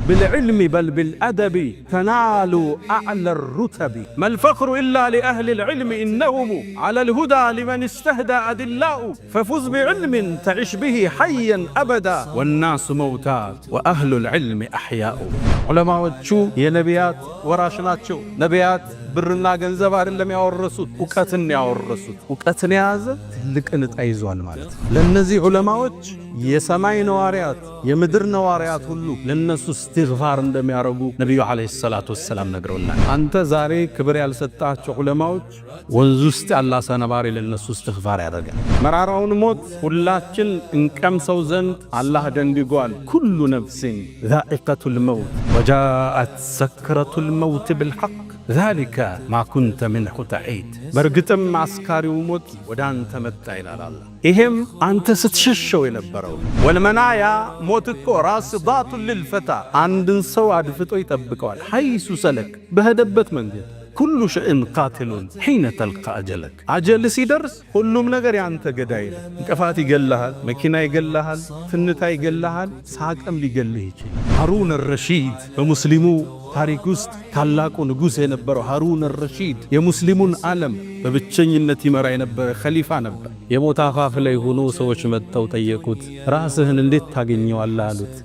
بالعلم بل بالأدب تنالوا أعلى الرتب ما الفخر إلا لأهل العلم إنهم على الهدى لمن استهدى أدلاء ففز بعلم تعش به حيا أبدا والناس موتات وأهل العلم أحياء علماء وشو يا نبيات وراشنات شو نبيات برنا ገንዘብ አይደለም ያወረሱት ዕውቀትን ያወረሱት ዕውቀትን ያዘ ትልቅነት አይዟል ማለት ለነዚህ ዑለማዎች የሰማይ ነዋሪያት የምድር ነዋሪያት ሁሉ ለነሱ እስትግፋር እንደሚያረጉ ነብዩ አለይሂ ሰላቱ ወሰለም ነግረውናል አንተ ዛሬ ክብር ያልሰጣቸው ዑለማዎች ወንዝ ውስጥ ያላ ሰነባሪ ለነሱ እስትግፋር ያደርጋል መራራውን ሞት ሁላችን እንቀምሰው ዘንድ አላህ ደንግጓል ኩሉ ነፍሲን ዛኢቀቱል መውት ወጃአት ሰክረቱል መውት بالحق ذلك ما كنت منه تعيد برغتم عسكريው ሞት ወደ አንተ መጣ ይላል አላህ ይሄም አንተ ስትሸሸው የነበረው ወልመናያ ሞት እኮ ራስዳቱ للفتى አንድን ሰው አድፍጦ ይጠብቀዋል ሐይሱ ሰለክ በሄደበት መንገድ كل شيء قاتل حين تلقى أجلك أجل سيدرس كلهم ነገር ያንተ ገዳይ ነው እንቅፋት ይገላል መኪና ይገላል ፍንታ ይገላል ሳቅም ሊገልህ ይችላል ሃሩን الرشيد በሙስሊሙ ታሪክ ውስጥ ታላቁ ንጉስ የነበረው ሃሩን الرشيد የሙስሊሙን ዓለም በብቸኝነት ይመራ የነበረ ኸሊፋ ነበር የሞት አፋፍ ላይ ሆኖ ሰዎች መጥተው ጠየቁት ራስህን እንዴት ታገኘዋለህ አሉት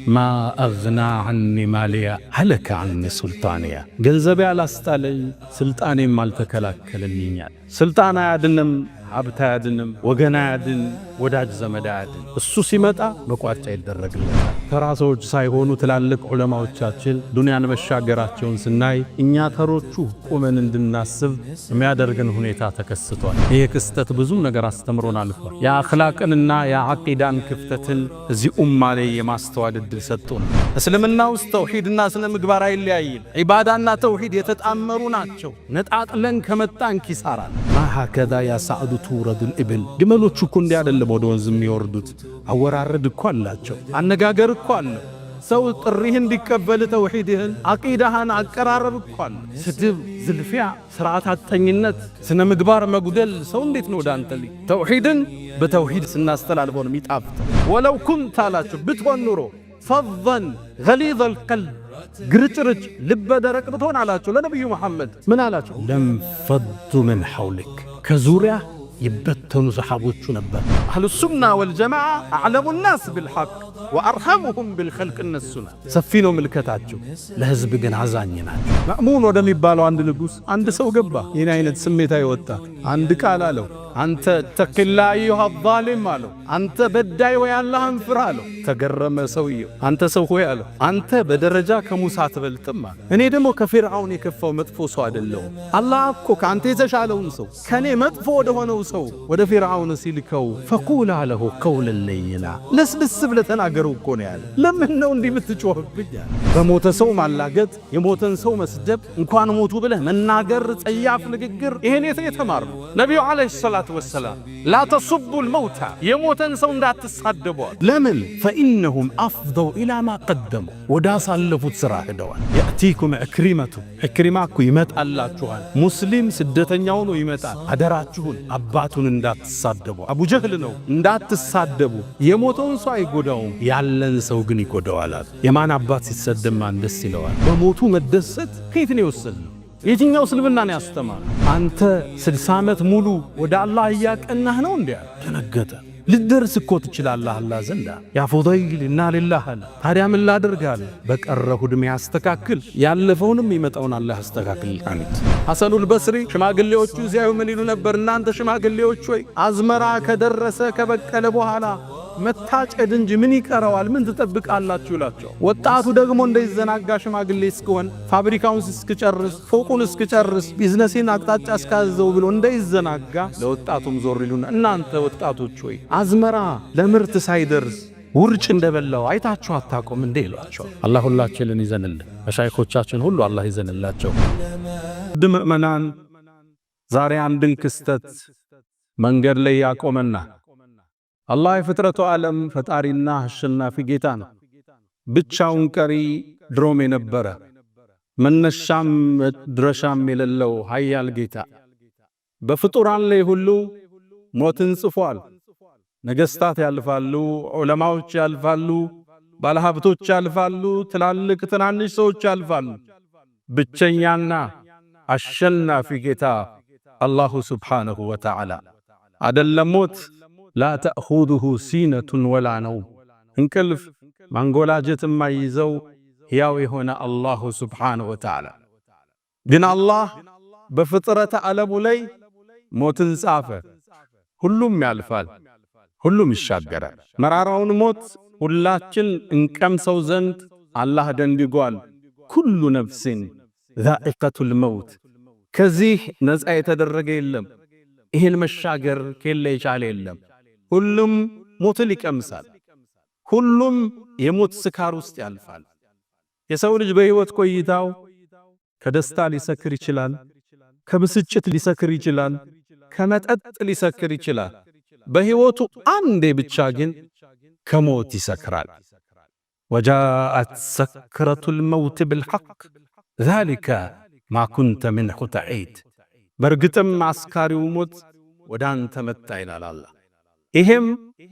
ما أغنى عني ماليا هلك عني سلطانيا ገንዘብ ያላስጣለኝ ስልጣኔ ማልተከላከለልኛል ስልጣን አያድንም ሀብት አያድንም ወገን አያድን ወዳጅ ዘመድ አያድን እሱ ሲመጣ መቋጫ ይደረግለታል ተራሶች ሳይሆኑ ትላልቅ ዑለማዎቻችን ዱንያን መሻገራቸውን ስናይ እኛ ተሮቹ ቆመን እንድናስብ የሚያደርገን ሁኔታ ተከስቷል ይሄ ክስተት ብዙ ነገር አስተምሮን አልፏል የአኽላቅንና የዓቂዳን ክፍተትን እዚህ ኡማ ላይ የማስተዋል ዕድል ሰጥቶን እስልምና ውስጥ ተውሂድና ስነ ምግባር አይለያይም ዒባዳና ተውሂድ የተጣመሩ ናቸው ነጣጥለን ከመጣን ኪሳራ هكذا يا سعد تورد الإبل ግመሎቹ እኮ እንዲህ አይደለም ወደ ወንዝ የሚወርዱት አወራረድ እኮ አላቸው አነጋገር እኮ አለ ሰው ጥሪህን እንዲቀበል ተውሂድህን አቂዳህን አቀራረብ እኮ አለ ስድብ ዝልፊያ ስርዓት አጥተኝነት ስነ ምግባር መጉደል ሰው እንዴት ነው ዳንተ ላይ ተውሂድን በተውሂድ ስናስተላልፈው ነው የሚጣፍጥ ወለው ኩንተ አላቸው ብትሆን ኑሮ ፈضን غليظ القلب ግርጭርጭ ልበ ደረቅ ብትሆን አላቸው ለነብዩ መሐመድ ምን አላቸው ለምፈዱ من حولك ከዙሪያ ይበተኑ ሰሃቦቹ ነበር አህሉ ሱና ወልጀማዓ አዕለሙ الناس بالحق وارحمهم بالخلق النسنا ሰፊነው ምልከታቸው ለህዝብ ግን አዛኝ ናቸው ማእሙን ወደሚባለው አንድ ንጉስ አንድ ሰው ገባ የኔ አይነት ስሜታ ይወጣ አንድ ቃል አለው አንተ ተቅላ አዩሃ الظالم አለው አንተ በዳይ ወይ አላህን ፍራ አለው ተገረመ ሰውየው አንተ ሰው ሆይ አለው አንተ በደረጃ ከሙሳ ተበልጥም እኔ ደግሞ ከፍርዓውን የከፋው መጥፎ ሰው አይደለሁም አላህ እኮ ካንተ የተሻለውን ሰው ከኔ መጥፎ ወደ ሆነው ሰው ወደ ፍርዓውን ሲልከው فقول له قولا لينا ለስብስ ብለህ ተናገረው እኮ ነው ያለ ለምን ነው እንዲህ የምትጮህብኝ በሞተ ሰው ማላገጥ የሞተን ሰው መስደብ እንኳን ሞቱ ብለህ መናገር ጸያፍ ንግግር ይሄን የተማርነው ነብዩ አለይሂ ሰላቱ ወሰለም لا تصبوا الموتى يموتن ሰው እንዳትሳደቡ ለምን فانهم افضوا الى ما قدموا ወዳሳለፉት ስራ ሄደዋል ياتيكم اكرمه ይመጣላችኋል ሙስሊም ስደተኛው ነው ይመጣል አደራችሁን አባቱን እንዳትሳደቡ አቡ ጀህል ነው እንዳትሳደቡ የሞተውን ሰው አይጎዳውም ያለን ሰው ግን ይጎዳዋል የማን አባት ሲሰደብ ማን ደስ ይለዋል በሞቱ መደሰት ከየት ነው የወሰደው የትኛው እስልምና ነው ያስተማረው አንተ 60 ዓመት ሙሉ ወደ አላህ ያቀናህ ነው እንዴ ተነገተ ልደርስ እኮ ትችላለህ አላህ ዘንዳ ያ ፉዳይል እና ሊላህ ታዲያ ምን ላደርጋል በቀረሁ ዕድሜ ያስተካክል ያለፈውንም ይመጣውን አላህ ያስተካክል አንተ ሐሰኑል በስሪ ሽማግሌዎቹ እዚያው ምን ይሉ ነበር እናንተ ሽማግሌዎች ሆይ አዝመራ ከደረሰ ከበቀለ በኋላ መታጨድ እንጂ ምን ይቀራዋል ምን ትጠብቃላችሁ ይላቸው ወጣቱ ደግሞ እንደይዘናጋ ሽማግሌ እስከሆነ ፋብሪካውን እስከጨርስ ፎቁን እስከጨርስ ቢዝነስን አቅጣጫ እስካዘው ብሎ እንደይዘናጋ ለወጣቱም ዞር ይሉና እናንተ ወጣቶች ሆይ አዝመራ ለምርት ሳይደርስ ውርጭ እንደበላው አይታችሁ አታቆም እንዴ ይሏቸው አላህ ሁላችንን ይዘንልን መሻይኾቻችን ሁሉ አላህ ይዘንላቸው ድምእመናን ዛሬ አንድን ክስተት መንገድ ላይ ያቆመና አላህ የፍጥረቱ ዓለም ፈጣሪና አሸናፊ ጌታ ነው ብቻውን ቀሪ ድሮም የነበረ መነሻም ድረሻም የሌለው ኃያል ጌታ በፍጡራን ላይ ሁሉ ሞትን ጽፏል ነገስታት ያልፋሉ ዑለማዎች ያልፋሉ ባለሀብቶች ያልፋሉ፣ ትላልቅ ትናንሽ ሰዎች ያልፋሉ። ብቸኛና አሸናፊ ጌታ አላሁ ስብሓነሁ ወተዓላ አደለም ሞት ላ ተእኹዙሁ ሲነቱን ወላ ነውም እንቅልፍ ማንጎላጀት የማይዘው ሕያው የሆነ አላሁ ስብሓነሁ ወተዓላ። ግን አላህ በፍጥረተ ዓለሙ ላይ ሞትን ጻፈ። ሁሉም ያልፋል፣ ሁሉም ይሻገራል። መራራውን ሞት ሁላችን እንቀምሰው ዘንድ አላህ ደንግጓል። ኩሉ ነፍሲን ዛኢቀቱል መውት። ከዚህ ነፃ የተደረገ የለም። ይህን መሻገር ከለ የቻለ የለም። ሁሉም ሞትን ይቀምሳል። ሁሉም የሞት ስካር ውስጥ ያልፋል። የሰው ልጅ በሕይወት ቆይታው ከደስታ ሊሰክር ይችላል፣ ከብስጭት ሊሰክር ይችላል፣ ከመጠጥ ሊሰክር ይችላል። በሕይወቱ አንዴ ብቻ ግን ከሞት ይሰክራል። ወጃአት ሰክረቱል መውት ብልሐቅ ዛሊከ ማ ኩንተ ሚንሁ ተዒድ። በርግጥም አስካሪው ሞት ወደ አንተ መጣ ይላል አላህ። ይሄም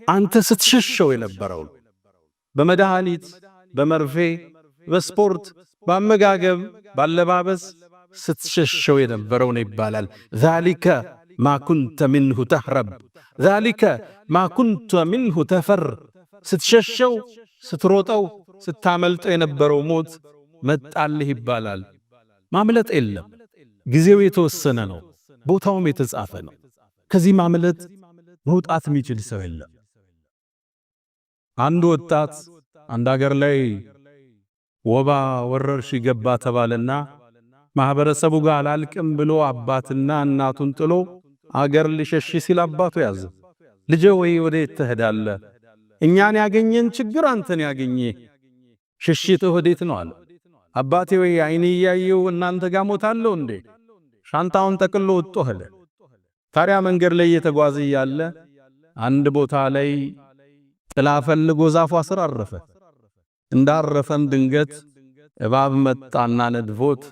አንተ ስትሸሸው የነበረው በመድኃኒት፣ በመርፌ፣ በስፖርት፣ በአመጋገብ፣ ባለባበስ ስትሸሸው የነበረው ነው ይባላል። ዛሊከ ማ ኩንተ ሚንሁ ተህረብ፣ ዛሊከ ማ ኩንተ ሚንሁ ተፈር። ስትሸሸው፣ ስትሮጠው፣ ስታመልጠው የነበረው ሞት መጣልህ ይባላል። ማምለጥ የለም። ጊዜው የተወሰነ ነው፣ ቦታውም የተጻፈ ነው። ከዚህ ማምለጥ መውጣት የሚችል ሰው የለም። አንድ ወጣት አንድ አገር ላይ ወባ ወረርሽኝ ገባ ተባለና ማህበረሰቡ ጋር አላልቅም ብሎ አባትና እናቱን ጥሎ አገር ሊሸሽ ሲል አባቱ ያዘ። ልጄ ወይ ወዴት ትሄዳለህ? እኛን ያገኘን ችግር አንተን ያገኘ፣ ሽሽትህ ወዴት ነው አለ። አባቴ ወይ አይኔ እያየው እናንተ ጋር ሞታለሁ እንዴ? ሻንጣውን ጠቅሎ ወጥቶ ሄደ። ታዲያ መንገድ ላይ እየተጓዘ እያለ አንድ ቦታ ላይ ጥላ ፈልጎ ዛፏ ስር አረፈ። እንዳረፈም ድንገት እባብ መጣና ነድፎት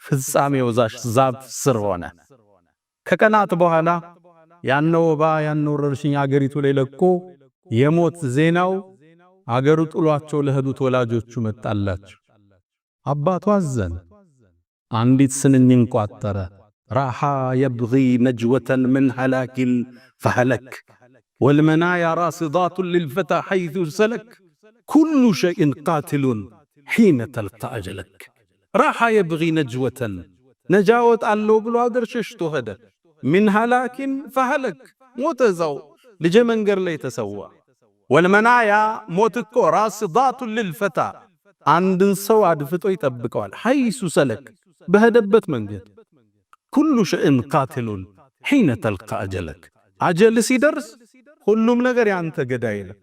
ፍጻሜው ዛፍ ስር ሆነ። ከቀናት በኋላ ያነው ወባ ያነው ወረርሽኝ አገሪቱ ላይ ለቆ የሞት ዜናው አገሩ ጥሏቸው ለሄዱት ወላጆቹ መጣላቸው። አባቱ አዘነ። አንዲት ስንኝ ቋጠረ። ራሓ የብጊ ነጅወተን ምን ሐላኪል ፈሐለክ ወልመናያ ራስዳቱን ሊልፈታ ሐይቱ ሰለክ ኩሉ ሸይን ቃትሉን ሒነ ተልቃ አጀለክ። ራሓ የብጊ ነጅወተን ነጃ ወጣለሁ ብሎ አገር ሸሽቶ ሄደ። ምን ሐላኪን ፈሐለክ ሞተ፣ እዛው ልጄ መንገድ ላይ ተሰዋ። ወልመናያ ሞት እኮ ራስዳቱን ሊልፈታ አንድን ሰው አድፍጦ ይጠብቀዋል። ሐይሱ ሰለክ በሄደበት መንገድ። ኩሉ ሸይን ቃትሉን ሒነ ተልቃ አጀለክ አጀል ሲደርስ ሁሉም ነገር ያንተ ገዳይ ነው።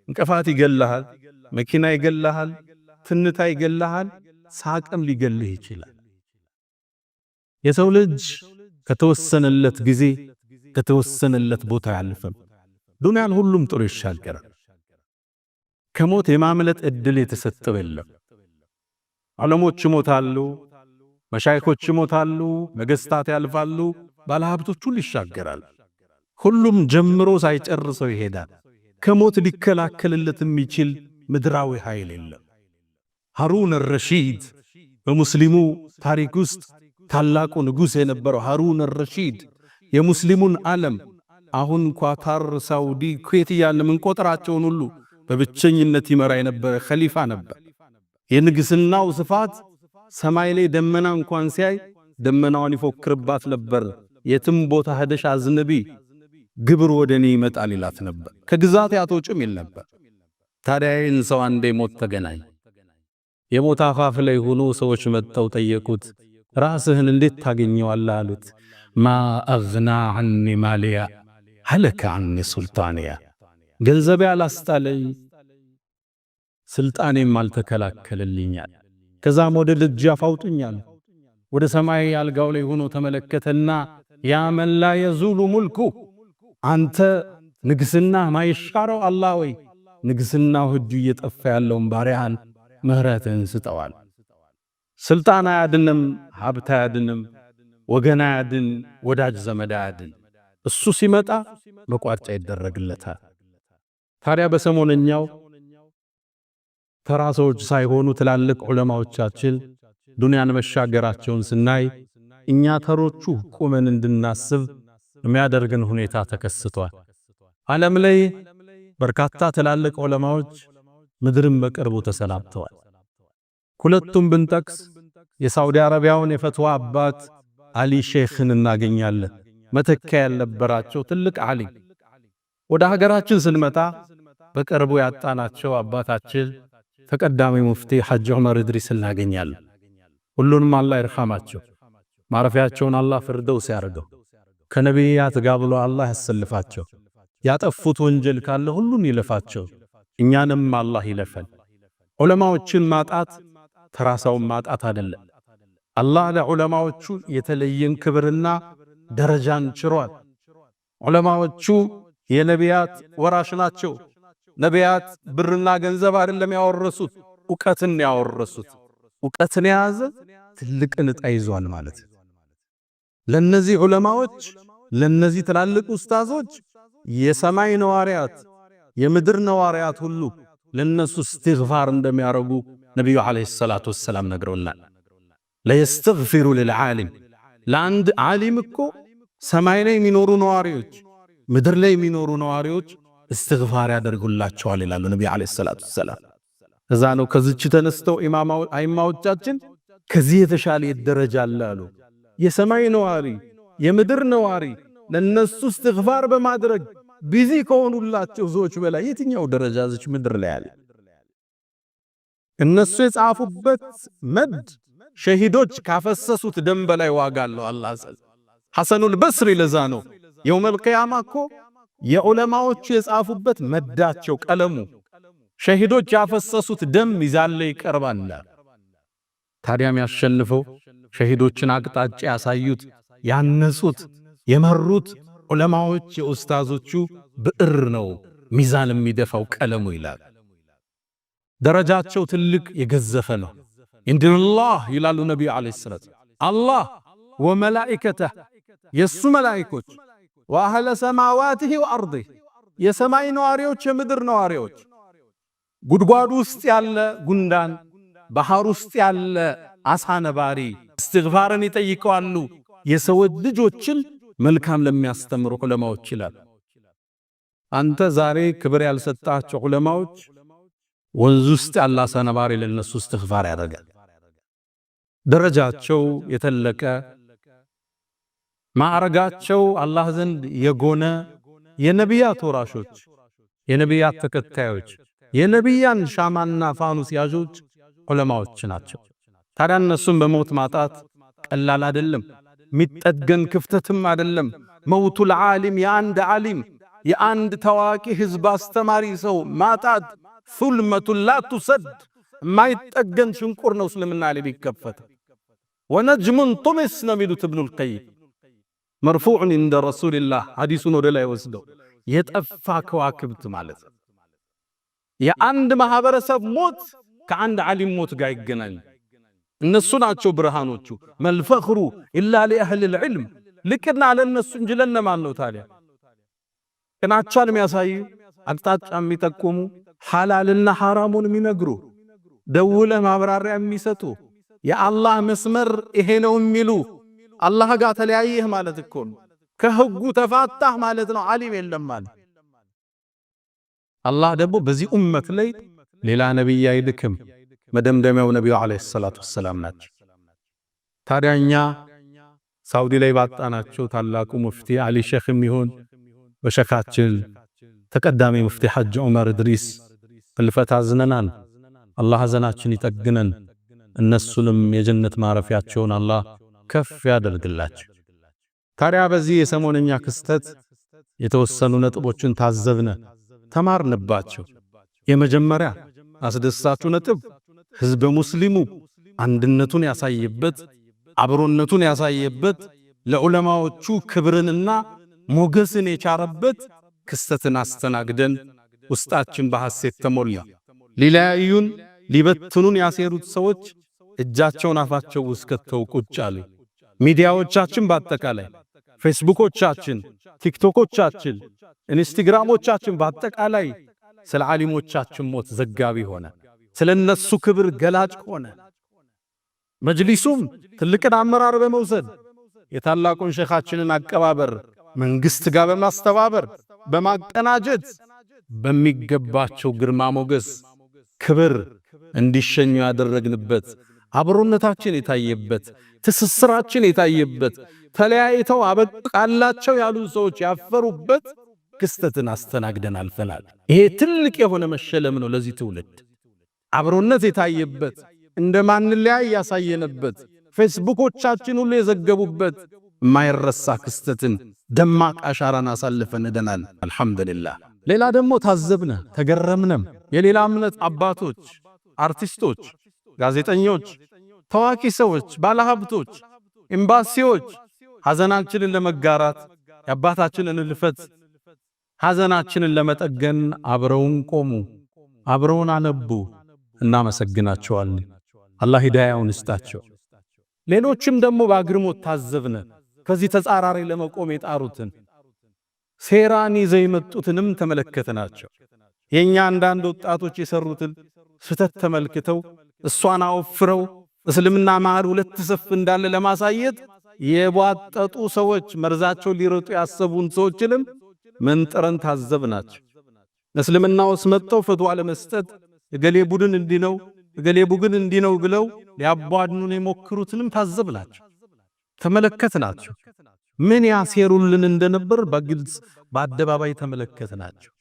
እንቅፋት ይገላሃል፣ መኪና ይገላሃል፣ ትንታ ይገላሃል፣ ሳቅም ሊገልህ ይችላል። የሰው ልጅ ከተወሰነለት ጊዜ ከተወሰነለት ቦታ ያልፈም ዱንያን ሁሉም ጥሩ ይሻገራል። ከሞት የማምለጥ እድል የተሰጠው የለም። ዓለሞች ይሞታሉ፣ መሻይኾች ይሞታሉ፣ ነገስታት ያልፋሉ፣ ባለሀብቶች ሁሉ ይሻገራል። ሁሉም ጀምሮ ሳይጨርሰው ይሄዳል። ከሞት ሊከላከልለት የሚችል ምድራዊ ኃይል የለም። ሃሩን አልረሺድ በሙስሊሙ ታሪክ ውስጥ ታላቁ ንጉሥ የነበረው ሃሩን አልረሺድ የሙስሊሙን ዓለም አሁን ኳታር፣ ሳውዲ፣ ኩዌት እያልን የምንቆጥራቸውን ሁሉ በብቸኝነት ይመራ የነበረ ኸሊፋ ነበር። የንግስናው ስፋት ሰማይ ላይ ደመና እንኳን ሲያይ ደመናውን ይፎክርባት ነበር። የትም ቦታ ሄደሽ አዝንቢ ግብር ወደኔ ይመጣል ይላት ነበር። ከግዛት ያቶጭም ይል ነበር። ታዲያ ይህን ሰው አንዴ ሞት ተገናኝ። የሞት አፋፍ ላይ ሆኖ ሰዎች መጥተው ጠየቁት፣ ራስህን እንዴት ታገኘዋለህ አሉት። ማ አግና ዐኒ ማሊያ ሀለከ ዐኒ ሱልጣንያ፣ ገንዘቤ አላስጣለኝ፣ ስልጣኔም አልተከላከለልኛል። ከዛም ወደ ደጃፍ አውጡኛል። ወደ ሰማይ አልጋው ላይ ሆኖ ተመለከተና ያ መን ላ የዙሉ ሙልኩ፣ አንተ ንግስና ማይሻረው አላህ ወይ ንግስናው እጁ እየጠፋ ያለውን ባሪያን ምህረትን ስጠዋል። ስልጣን አያድንም፣ ሀብት አያድንም፣ ወገን አያድን፣ ወዳጅ ዘመድ አያድን። እሱ ሲመጣ መቋጫ ይደረግለታል። ታዲያ በሰሞነኛው ተራሶች ሳይሆኑ ትላልቅ ዑለማዎቻችን ዱንያን መሻገራቸውን ስናይ እኛ ተሮቹ ቆመን እንድናስብ የሚያደርገን ሁኔታ ተከስቷል። ዓለም ላይ በርካታ ትላልቅ ዑለማዎች ምድርን በቅርቡ ተሰናብተዋል። ሁለቱም ብንጠቅስ የሳውዲ አረቢያውን የፈትዋ አባት አሊ ሼኽን እናገኛለን። መተኪያ ያልነበራቸው ትልቅ ዓሊም። ወደ ሀገራችን ስንመጣ በቅርቡ ያጣናቸው አባታችን ተቀዳሚ ሙፍቲ ሐጅ ዑመር ኢድሪስ እናገኛለን። ሁሉንም አላህ ይርሐማቸው፣ ማረፊያቸውን አላህ ፍርደውስ ያርገው፣ ከነቢያት ጋር ብሎ አላህ ያሰልፋቸው፣ ያጠፉት ወንጀል ካለ ሁሉን ይለፋቸው፣ እኛንም አላህ ይለፈን። ዑለማዎችን ማጣት ተራሳውን ማጣት አይደለም። አላህ ለዑለማዎቹ የተለየን ክብርና ደረጃን ችሯል። ዑለማዎቹ የነቢያት ወራሽ ናቸው። ነቢያት ብርና ገንዘብ አይደለም ያወረሱት፣ ዕውቀትን ያወረሱት። ዕውቀትን የያዘ ትልቅን ዕጣ ይዟል ማለት። ለነዚህ ዑለማዎች ለነዚህ ትላልቅ ኡስታዞች የሰማይ ነዋሪያት የምድር ነዋሪያት ሁሉ ለነሱ እስትግፋር እንደሚያረጉ ነብዩ አለይሂ ሰላቱ ወሰላም ነግረውናል። ለይስተግፊሩ ለልዓሊም ለአንድ ዓሊም እኮ ሰማይ ላይ የሚኖሩ ነዋሪዎች ምድር ላይ የሚኖሩ ነዋሪዎች እስትግፋር ያደርጉላቸዋል ይላሉ ነብዩ አለይሂ ሰላቱ ወሰላም። እዛ ነው ከዚች ተነስተው አይማዎቻችን ከዚህ የተሻለ ደረጃ አሉ። የሰማይ ነዋሪ የምድር ነዋሪ ለነሱ እስትግፋር በማድረግ ቢዚ ከሆኑላቸው ሰዎች በላይ የትኛው ደረጃ እዚች ምድር ላይ አለ? እነሱ የጻፉበት መድ ሸሂዶች ካፈሰሱት ደም በላይ ዋጋ አለው። አላህ ሐሰኑል በስሪ ለዛ ነው የውመል ቂያማ እኮ የዑለማዎቹ የጻፉበት መዳቸው ቀለሙ ሸሂዶች ያፈሰሱት ደም ሚዛን ላይ ይቀርባል። ታዲያም ያሸንፈው ሸሂዶችን አቅጣጫ ያሳዩት ያነጹት የመሩት ዑለማዎች የኡስታዞቹ ብዕር ነው ሚዛን የሚደፋው ቀለሙ ይላል። ደረጃቸው ትልቅ የገዘፈ ነው። ኢንዲላህ ይላሉ ነብዩ አለይሂ ሰላቱ አላህ ወመላኢከተህ የሱ መላእክቶች ወአህለ ሰማዋቲሂ ወአርዲሂ የሰማይ ነዋሪዎች የምድር ነዋሪዎች ጉድጓዱ ውስጥ ያለ ጉንዳን ባህር ውስጥ ያለ አሳ ነባሪ እስትግፋርን ይጠይቃሉ የሰው ልጆችን መልካም ለሚያስተምሩ ዑለማዎች ይላል። አንተ ዛሬ ክብር ያልሰጣቸው ዑለማዎች ወንዝ ውስጥ ያለ አሳ ነባሪ ለነሱ እስትግፋር ያደርጋል። ደረጃቸው የተለቀ ማዕረጋቸው አላህ ዘንድ የጎነ የነቢያት ወራሾች የነቢያት ተከታዮች የነቢያን ሻማና ፋኑስ ያዦች ዑለማዎች ናቸው። ታዲያ እነሱን በሞት ማጣት ቀላል አይደለም፣ ሚጠገን ክፍተትም አይደለም። መውቱል ዓሊም የአንድ ዓሊም የአንድ ታዋቂ ህዝብ አስተማሪ ሰው ማጣት ሱልመቱን ላ ቱሰድ ማይጠገን ሽንቁር ነው። እስልምና ላይ ቢከፈት ወነጅሙን ጡምስ ነው የሚሉት ኢብኑል ቀይም መርፉዕን እንደ ረሱልላህ ሐዲሱን ወደ ላይ ወስደው የጠፋ ከዋክብት ማለት ነው። የአንድ ማህበረሰብ ሞት ከአንድ ዓሊም ሞት ጋር ይገናኝ። እነሱ ናቸው ብርሃኖቹ። መልፈኽሩ ኢላ ለአህሊል ዒልም ልቅና ለነሱ እንጂ ለነማን ነው ታዲያ? ቅናቻን የሚያሳዩ አቅጣጫ የሚጠቁሙ ሐላልና ሐራሙን የሚነግሩ ደውለ ማብራሪያ የሚሰጡ የአላህ መስመር ይሄ ነው የሚሉ አላህ ጋር ተለያየህ ማለት እኮ ነው። ከህጉ ተፋታህ ማለት ነው። ዓሊም የለም ማለት አላህ ደግሞ በዚህ ኡመት ላይ ሌላ ነብይ አይልክም። መደምደሚያው ነብዩ አለይሂ ሰላቱ ወሰላም ናቸው። ታዲያኛ ሳውዲ ላይ ባጣናቸው ታላቁ ሙፍቲ አሊ ሼኽም ይሁን በሸካችን ተቀዳሚ ሙፍቲ ሐጅ ዑመር ኢድሪስ ህልፈት አዝነናል። አላህ ሐዘናችን ይጠግነን። እነሱንም የጀነት ማረፊያቸውን አላህ ከፍ ያደርግላቸው። ታዲያ በዚህ የሰሞነኛ ክስተት የተወሰኑ ነጥቦችን ታዘብነ፣ ተማርንባቸው። የመጀመሪያ አስደሳቹ ነጥብ ህዝበ ሙስሊሙ አንድነቱን ያሳየበት አብሮነቱን ያሳየበት ለዑለማዎቹ ክብርንና ሞገስን የቻረበት ክስተትን አስተናግደን ውስጣችን በሐሴት ተሞላ። ሊለያዩን ሊበትኑን ያሴሩት ሰዎች እጃቸውን አፋቸው ውስጥ ከተው ቁጭ አሉ። ሚዲያዎቻችን በአጠቃላይ ፌስቡኮቻችን፣ ቲክቶኮቻችን፣ ኢንስታግራሞቻችን በአጠቃላይ ስለ ዓሊሞቻችን ሞት ዘጋቢ ሆነ። ስለነሱ ክብር ገላጭ ሆነ። መጅሊሱም ትልቅን አመራር በመውሰድ የታላቁን ሼኻችንን አቀባበር መንግስት ጋር በማስተባበር በማቀናጀት በሚገባቸው ግርማ ሞገስ ክብር እንዲሸኙ ያደረግንበት፣ አብሮነታችን የታየበት፣ ትስስራችን የታየበት፣ ተለያይተው አበቃላቸው ያሉ ሰዎች ያፈሩበት ክስተትን አስተናግደን አልፈናል። ይሄ ትልቅ የሆነ መሸለም ነው ለዚህ ትውልድ። አብሮነት የታየበት፣ እንደማንለያይ ያሳየነበት፣ ፌስቡኮቻችን ሁሉ የዘገቡበት የማይረሳ ክስተትን ደማቅ አሻራን አሳልፈን ደናል። አልሐምዱሊላህ። ሌላ ደግሞ ታዘብነ ተገረምነም። የሌላ እምነት አባቶች፣ አርቲስቶች፣ ጋዜጠኞች፣ ታዋቂ ሰዎች፣ ባለሀብቶች፣ ኤምባሲዎች ሐዘናችንን ለመጋራት የአባታችንን ልፈት ሐዘናችንን ለመጠገን አብረውን ቆሙ፣ አብረውን አነቡ። እናመሰግናቸዋለን። አላህ ሂዳያውን ይስጣቸው። ሌሎችም ደግሞ በአግርሞት ታዘብነ ከዚህ ተጻራሪ ለመቆም የጣሩትን ሴራን ይዘው የመጡትንም ተመለከትናቸው። የኛ አንዳንድ ወጣቶች የሰሩትን ስተት ተመልክተው እሷን አወፍረው እስልምና መሃል ሁለት ሰፍ እንዳለ ለማሳየት የቧጠጡ ሰዎች መርዛቸው ሊረጡ ያሰቡን ሰዎችንም መንጠረን ታዘብናቸው። እስልምና ውስጥ መጥተው ፈትዋ ለመስጠት እገሌ ቡድን እንዲነው እገሌ ቡድን እንዲነው ብለው ሊያቧድኑን የሞክሩትንም ታዘብናቸው፣ ተመለከትናቸው። ምን ያሴሩልን እንደነበር በግልጽ በአደባባይ ተመለከትናቸው።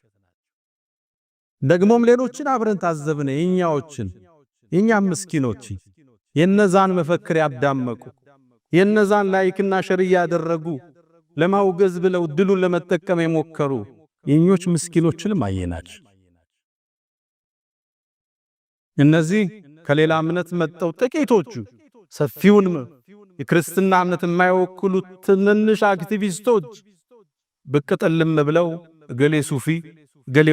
ደግሞም ሌሎችን አብረን ታዘብነ። የኛም ምስኪኖች የነዛን መፈክር ያዳመቁ የነዛን ላይክና ሸር ያደረጉ ለማውገዝ ብለው ድሉን ለመጠቀም የሞከሩ የኞች ምስኪኖችንም አየናቸው። እነዚህ ከሌላ እምነት መጣው ጥቂቶቹ ሰፊውን የክርስትና እምነት የማይወክሉ ትንንሽ አክቲቪስቶች ብቅ ጥልም ብለው እገሌ ሱፊ እገሌ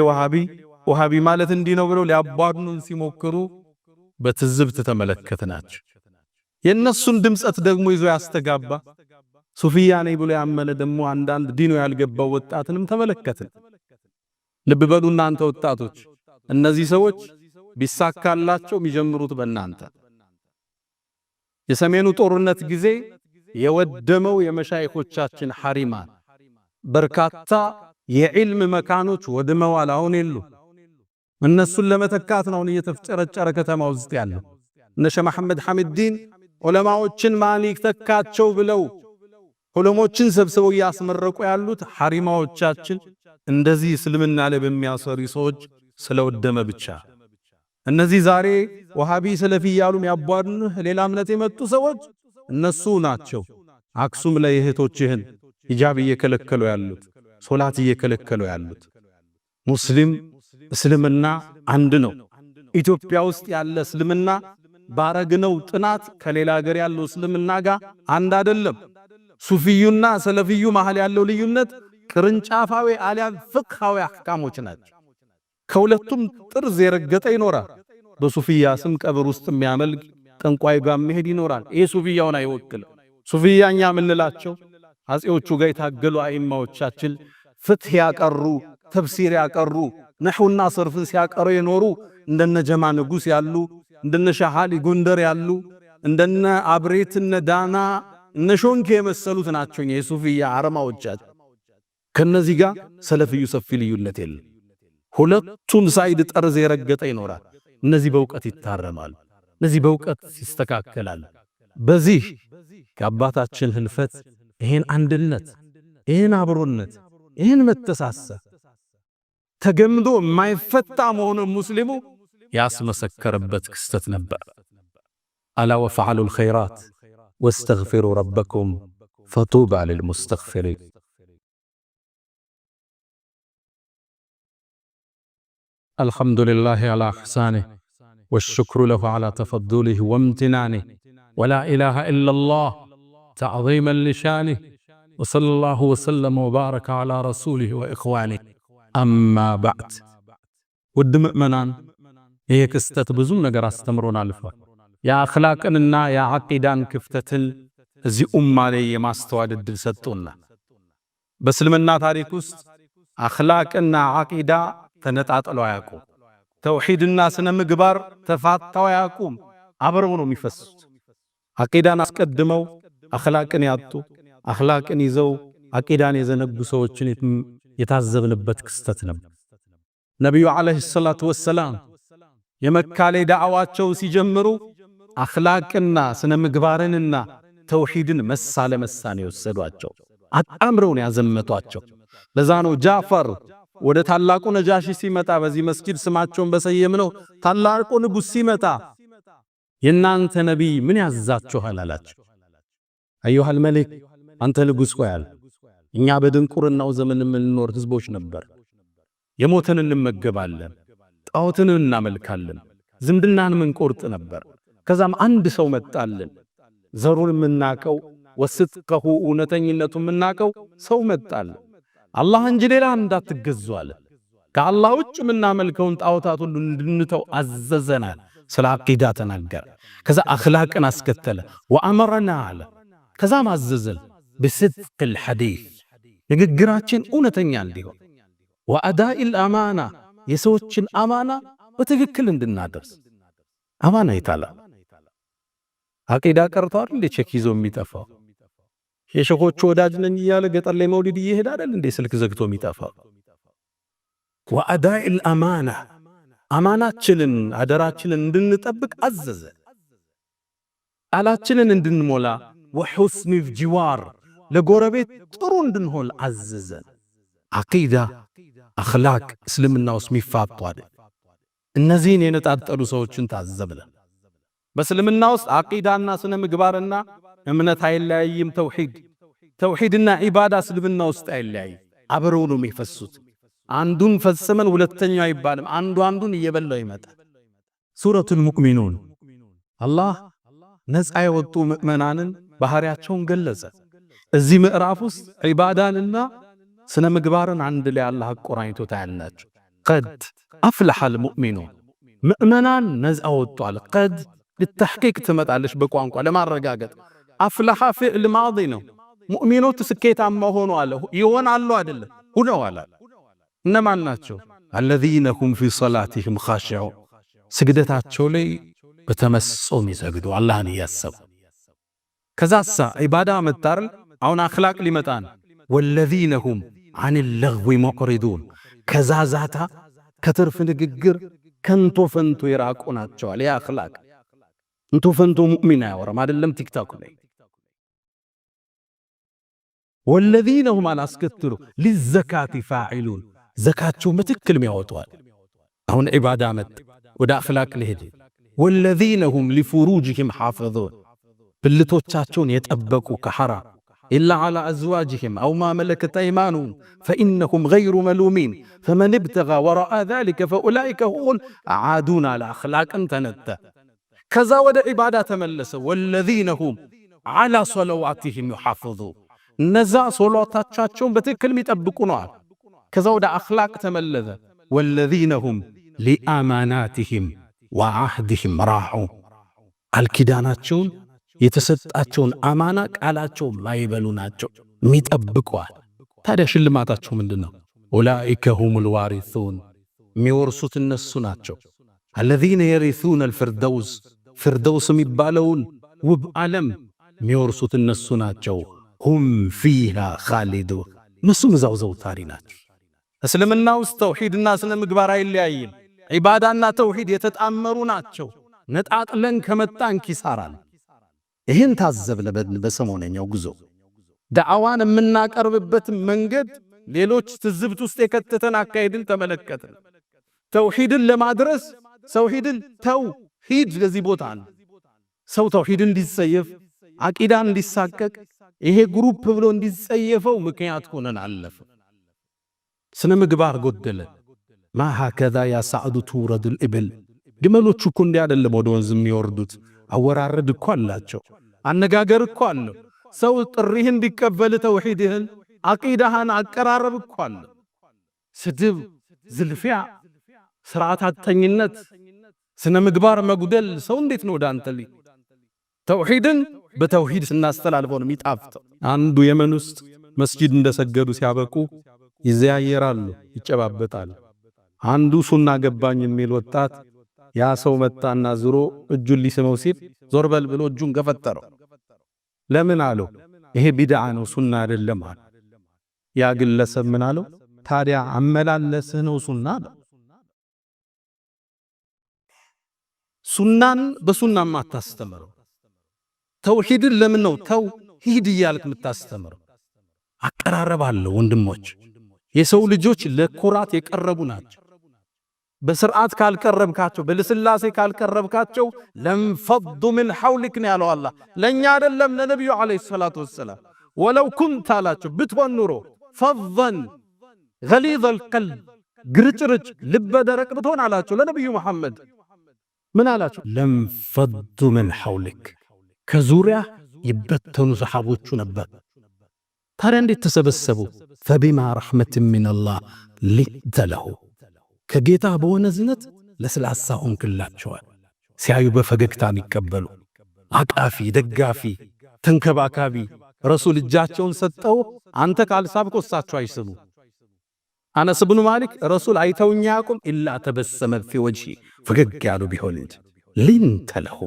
ወሃቢ ማለት እንዲህ ነው ብለው ሊያቧድኑን ሲሞክሩ በትዝብት ተመለከትናቸው። የነሱን ድምጸት ደግሞ ይዞ ያስተጋባ ሱፊያ ነኝ ብሎ ያመነ ደግሞ አንዳንድ ዲኑ ያልገባው ወጣትንም ተመለከትን። ልብ በሉ እናንተ ወጣቶች፣ እነዚህ ሰዎች ቢሳካላቸው የሚጀምሩት በእናንተ። የሰሜኑ ጦርነት ጊዜ የወደመው የመሻይኾቻችን ሐሪማን በርካታ የዕልም መካኖች ወድመዋል። አሁን የሉ። እነሱን ለመተካት ነው እየተፍጨረጨረ ከተማ ውስጥ ያለው። እነ ሸህ መሐመድ ሐሚድዲን ዑለማዎችን ማሊክ ተካቸው ብለው ዑለሞችን ሰብስበው ያስመረቁ ያሉት ሐሪማዎቻችን እንደዚህ እስልምና ላይ በሚያሰሩ ሰዎች ስለወደመ ብቻ። እነዚህ ዛሬ ወሃቢ ሰለፊ ያሉ የሚያቧድኑህ ሌላ እምነት የመጡ ሰዎች እነሱ ናቸው። አክሱም ላይ እህቶችህን ሂጃብ እየከለከሉ ያሉት፣ ሶላት እየከለከሉ ያሉት። ሙስሊም እስልምና አንድ ነው። ኢትዮጵያ ውስጥ ያለ እስልምና ባረግነው ጥናት ከሌላ ሀገር ያለው እስልምና ጋር አንድ አይደለም። ሱፊዩና ሰለፊዩ መሃል ያለው ልዩነት ቅርንጫፋዊ አሊያም ፍቅሃዊ አህካሞች ናቸው። ከሁለቱም ጥርዝ የረገጠ ይኖራል። በሱፊያ ስም ቀብር ውስጥ የሚያመልክ ጠንቋይ ጋር መሄድ ይኖራል። ይሄ ሱፊያውን አይወክልም። ሱፊያኛ ምንላቸው አጼዎቹ ጋር የታገሉ አይማዎቻችን ፍትህ ያቀሩ፣ ተፍሲር ያቀሩ፣ ነህውና ሰርፍን ሲያቀሩ የኖሩ እንደነ ጀማ ንጉስ ያሉ፣ እንደነ ሻሃሊ ጎንደር ያሉ፣ እንደነ አብሬትነ ዳና እነ ሾንኬ የመሰሉት ናቸው የሱፊያ አረማዎቻችን። ከነዚህ ጋር ሰለፊዩ ሰፊ ልዩነት የለም። ሁለቱም ሳይድ ጠርዝ የረገጠ ይኖራል። እነዚህ በእውቀት ይታረማል፣ እነዚህ በእውቀት ይስተካከላል። በዚህ ከአባታችን ህልፈት ይሄን አንድነት፣ ይሄን አብሮነት፣ ይሄን መተሳሰብ ተገምዶ የማይፈታ መሆኑን ሙስሊሙ ያስመሰከረበት ክስተት ነበር። አላ ወፈዓሉል ኸይራት ወስተግፊሩ ረበኩም ፈጡባ ሊልሙስተግፊሪን። አልሐምዱሊላሂ ዐላ ኢሕሳኒህ ወሽክሩ ለሁ ዐላ ተፈዱሊህ ወምትናኒህ ወላ ኢላሃ ኢለላህ ተዕዚመን ሊሻኒህ ወሰለላሁ ወሰለመ ወባረከ ዐላ ረሱሊህ ወኢኽዋኒህ። አማ ባዕድ። ውድ ምእመናን፣ ይህ ክስተት ብዙ ነገር አስተምሮን አልፏል። የአኽላቅንና የዓቂዳን ክፍተትን እዚህ ኡማ ላይ የማስተዋል ዕድል ሰጥቶና በእስልምና ታሪክ ውስጥ አኽላቅና ዓቂዳ ተነጣጥለው አያውቁም፣ ተውሂድና ስነ ምግባር ተፋታው ያቁም አብረው ነው የሚፈሱት። አቂዳን አስቀድመው አኽላቅን ያጡ አኽላቅን ይዘው አቂዳን የዘነጉ ሰዎችን የታዘብንበት ክስተት ነበር። ነብዩ አለይሂ ሰላቱ ወሰላም የመካ ላይ ዳዕዋቸው ሲጀምሩ አኽላቅና ስነ ምግባርንና ተውሂድን መሳ ለመሳ ነው የወሰዷቸው። አጣምረውን ያዘመቷቸው። ለዛ ነው ጃፈር ወደ ታላቁ ነጃሺ ሲመጣ በዚህ መስጊድ ስማቸውን በሰየምነው ታላቁ ንጉስ ሲመጣ የናንተ ነቢይ ምን ያዛችኋል አላቸው። አዩሃል መሊክ አንተ ንጉስ ሆይ አለ፣ እኛ በድንቁርናው ዘመን የምንኖር ህዝቦች ነበር። የሞተን እንመገባለን፣ ጣዖትን እናመልካለን፣ ዝምድናን ምንቆርጥ ነበር። ከዛም አንድ ሰው መጣልን፣ ዘሩን የምናቀው ወስጥከሁ እውነተኝነቱን የምናቀው ሰው መጣልን። አላህ እንጂ ሌላ እንዳትገዙ አለ። ከአላህ ውጭ የምናመልከውን ጣዖታት ሁሉ እንድንተው አዘዘናል። ስለ አቂዳ ተናገረ። ከዛ አኽላቅን አስከተለ። ወአመረና አለ። ከዛም አዘዘን በስድቅል ሐዲስ ንግግራችን እውነተኛ እንዲሆን፣ ወአዳኢል አማና የሰዎችን አማና በትክክል እንድናደርስ። አማና ይታላ አቂዳ ቀርቷል እንዴ ቼክ ይዞ የሚጠፋው? የሸኾቹ ወዳጅ ነኝ እያለ ገጠር ላይ መውሊድ እየሄደ አይደል እንዴ ስልክ ዘግቶ የሚጠፋው? ወአዳኢል አማና አማናችንን አደራችንን እንድንጠብቅ አዘዘ። ቃላችንን እንድንሞላ ወሑስኒ ጅዋር ለጎረቤት ጥሩ እንድንሆን አዘዘን። አቂዳ አኽላቅ እስልምና ውስጥ የሚፋጡ አይደል። እነዚህን የነጣጠሉ ሰዎችን ታዘብለ። በእስልምና ውስጥ አቂዳና ስነ ምግባርና እምነት አይለያይም። ተውሂድና ዒባዳ እስልምና ውስጥ አይለያይም። አብረው ነው የሚፈሱት። አንዱን ፈጽመን ሁለተኛው አይባልም። አንዱን እየበላው ይመጣል። ሱረቱል ሙእሚኑን አላህ ነፃ የወጡ ምእመናንን ባህሪያቸውን ገለጸ። እዚህ ምዕራፍ ውስጥ ዒባዳንና ስነ ምግባርን አንድ ላይ አላህ አቆራኝቶ ታያላችሁ። ቀድ አፍለሐል ሙእሚኑን ምእመናን ነፃ ወጥቷል። ቀድ ለተሕቂቅ ትመጣለች በቋንቋ ለማረጋገጥ። አፍለሐ ፊዕል ማዲ ነው። ሙእሚኖች ስኬታማ ሆኖ አለ ይሆናሉ አይደለም ሁነዋል። እነማን ናቸው? አለዚነ ሁም ፊ ሰላቲሂም ኻሺዑን ስግደታቸው ላይ በተመስጦ የሚሰግዱ አላህን እያሰቡ። ከዛሳ ዒባዳ መጣርን አሁን አኽላቅ ሊመጣን ወለዚነ ሁም ዐኒል ለግዊ ሙዕሪዱን ከዛዛታ ከትርፍ ንግግር ከንቶ ፈንቶ የራቁ ናቸው አለ። ያ አኽላቅ እንቶ ፈንቶ ሙእሚን አያወራም አይደለም ቲክቶክ ላይ። ወለዚነ ሁም አላስከትሉ ሊዘካቲ ፋዒሉን ዘካቸውን በትክክል የሚያወጡዋል። አሁን ዒባዳ መጥ ወደ አኽላቅ ልሄድ። ወለዚነ ሁም ሊፉሩጅሂም ሓፊዙን ብልቶቻቸውን የጠበቁ ከሐራም ኢላ ዐላ አዝዋጅሂም አው ማ መለከት አይማኑሁም ፈኢነሁም ገይሩ መሉሚን ፈመን ብተጋ ወረአ ዛሊከ ፈኡላኢከ ሁሙል ዓዱን አለ። አኽላቅን ተነተ። ከዛ ወደ ዒባዳ ተመለሰ። ወለዚነ ሁም ዐላ ሰለዋቲሂም ዩሓፊዙን እነዛ ሶላታቸውን በትክክል የሚጠብቁ ነዋል። ከዛ ወደ አኽላቅ ተመለሰ። ወለዚነ ሁም ሊአማናቲሂም ወዐህዲሂም ራዑን አልኪዳናቸውን የተሰጣቸውን አማና ቃላቸውን ማይበሉ ናቸው የሚጠብቁዋል። ታዲያ ሽልማታቸው ምንድነው? ኡላኢከ ሁሙል ዋሪሱን የሚወርሱት እነሱ ናቸው። አለዚነ የሪሱነ አልፊርደውስ ፊርደውስ የሚባለውን ውብ ዓለም የሚወርሱት እነሱ ናቸው። ሁም ፊሃ ኻሊዱን እነሱም እዛው ዘውታሪ ናቸው። እስልምና ውስጥ ተውሂድና ስነ ምግባር አይለያይም። ዒባዳና ተውሂድ የተጣመሩ ናቸው። ነጣጥለን ከመጣን ኪሳራል። ይህን ታዘብነ በሰሞነኛው ጉዞ ዳዕዋን የምናቀርብበት መንገድ ሌሎች ትዝብት ውስጥ የከተተን አካሄድን ተመለከትን። ተውሂድን ለማድረስ ተውሂድን ተውሂድ ለዚህ ቦታ ነው። ሰው ተውሂድን እንዲጸየፍ አቂዳን እንዲሳቀቅ ይሄ ግሩፕ ብሎ እንዲጸየፈው ምክንያት ሆነን አለፈ። ስነ ምግባር ጎደለ። ማ ሃከዛ ያ ሰዕዱ ትውረዱል ኢብል ግመሎቹ እኮ እንዲህ አይደለም ወደ ወንዝ የሚወርዱት። አወራረድ እኮ አላቸው። አነጋገር እኮ አለው። ሰው ጥሪህ እንዲቀበል ተውሂድህን አቂዳህን አቀራረብ እኮ አለ። ስድብ፣ ዝልፊያ፣ ስርዓት አጥተኝነት፣ ስነ ምግባር መጉደል ሰው እንዴት ነው ዳንተ ላይ ተውሂድን በተውሂድ ስናስተላልፈው ነው የሚጣፍጠው። አንዱ የመን ውስጥ መስጂድ እንደሰገዱ ሲያበቁ ይዘያየራሉ፣ ይጨባበጣሉ። አንዱ ሱና ገባኝ የሚል ወጣት ያ ሰው መጣና ዙሮ እጁን ሊስመው ሲል ዞር በል ብሎ እጁን ገፈተረው። ለምን አለው? ይሄ ቢድዓ ነው ሱና አይደለም አለ። ያ ግለሰብ ምን አለው? ታዲያ አመላለስህ ነው ሱና አለው። ሱናን በሱናም አታስተምረው። ተውሂድን ለምን ነው ተውሂድ እያልክ የምታስተምረው? አቀራረብ አለው ወንድሞች። የሰው ልጆች ለኩራት የቀረቡ ናቸው። በስርዓት ካልቀረብካቸው፣ በልስላሴ ካልቀረብካቸው ለንፈዱ ምን ሐውሊክ ነው ያለው አላህ። ለኛ አይደለም ለነብዩ አለይሂ ሰላቱ ወሰላም ወለው ኩንተ አላቸው ብትሆን ኑሮ ፈዘን ገሊዘል ቀልብ ግርጭርጭ ልበ ደረቅ ብትሆን አላቸው ለነብዩ መሐመድ ምን አላቸው? ለንፈዱ ምን ሐውሊክ ከዙሪያ ይበተኑ ሰሓቦቹ ነበር። ታዲያ እንዴት ተሰበሰቡ? ፈቢማ ረሕመትን ሚነላህ ሊንተ ለሁ ከጌታ በሆነ ዝነት ለስላሳ ሆንክላቸዋል። ሲያዩ በፈገግታ የሚቀበሉ አቃፊ፣ ደጋፊ፣ ተንከባካቢ። ረሱል እጃቸውን ሰጠው አንተ ካልሳብኮ እሳቸው አይስሙ። አነስ ብኑ ማሊክ ረሱል አይተውኛ ያቁም ኢላ ተበሰመ ፊ ወጅሂ ፈገግ ያሉ ቢሆን እንጂ ሊንተ ለሁ።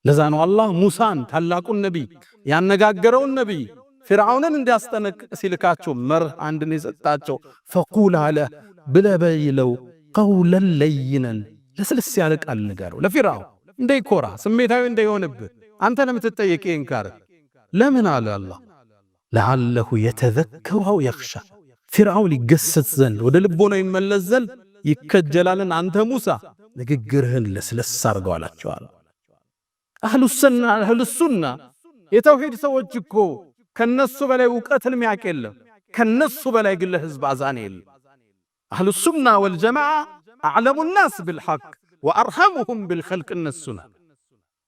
ለዛ ነው አላህ ሙሳን ታላቁን ነቢይ ያነጋገረውን ነቢይ ፊርዓውንን እንዲያስጠነቅቅ ሲልካቸው መርህ አንድን የሰጣቸው ፈቁል አለ ብለህ በይለው ቀውለን ለይነን ለስልስ ያለ ቃል ንገረው ለፊርዓውን እንዳይኮራ ስሜታዊ እንዳይሆንብህ አንተ ለምትጠየቅ እንካር ለምን አለ አላህ ለዓለሁ የተዘከሩ አው የኽሻ ፊርዓውን ሊገሰጽ ዘንድ ወደ ልቦናው ይመለስ ዘንድ ይከጀላልን አንተ ሙሳ ንግግርህን ለስለስ አድርገው አላቸዋል። አህሉ ሱና የተውሂድ ሰዎች እኮ ከነሱ በላይ ዕውቀትን የሚያውቅ የለም። ከነሱ በላይ ግን ለህዝብ አዛን የለም። አህሉ ሱና ወልጀማዓ አዕለሙ ናስ ቢልሐቅ ወአርሐሙሁም ቢልኸልቅ እነሱና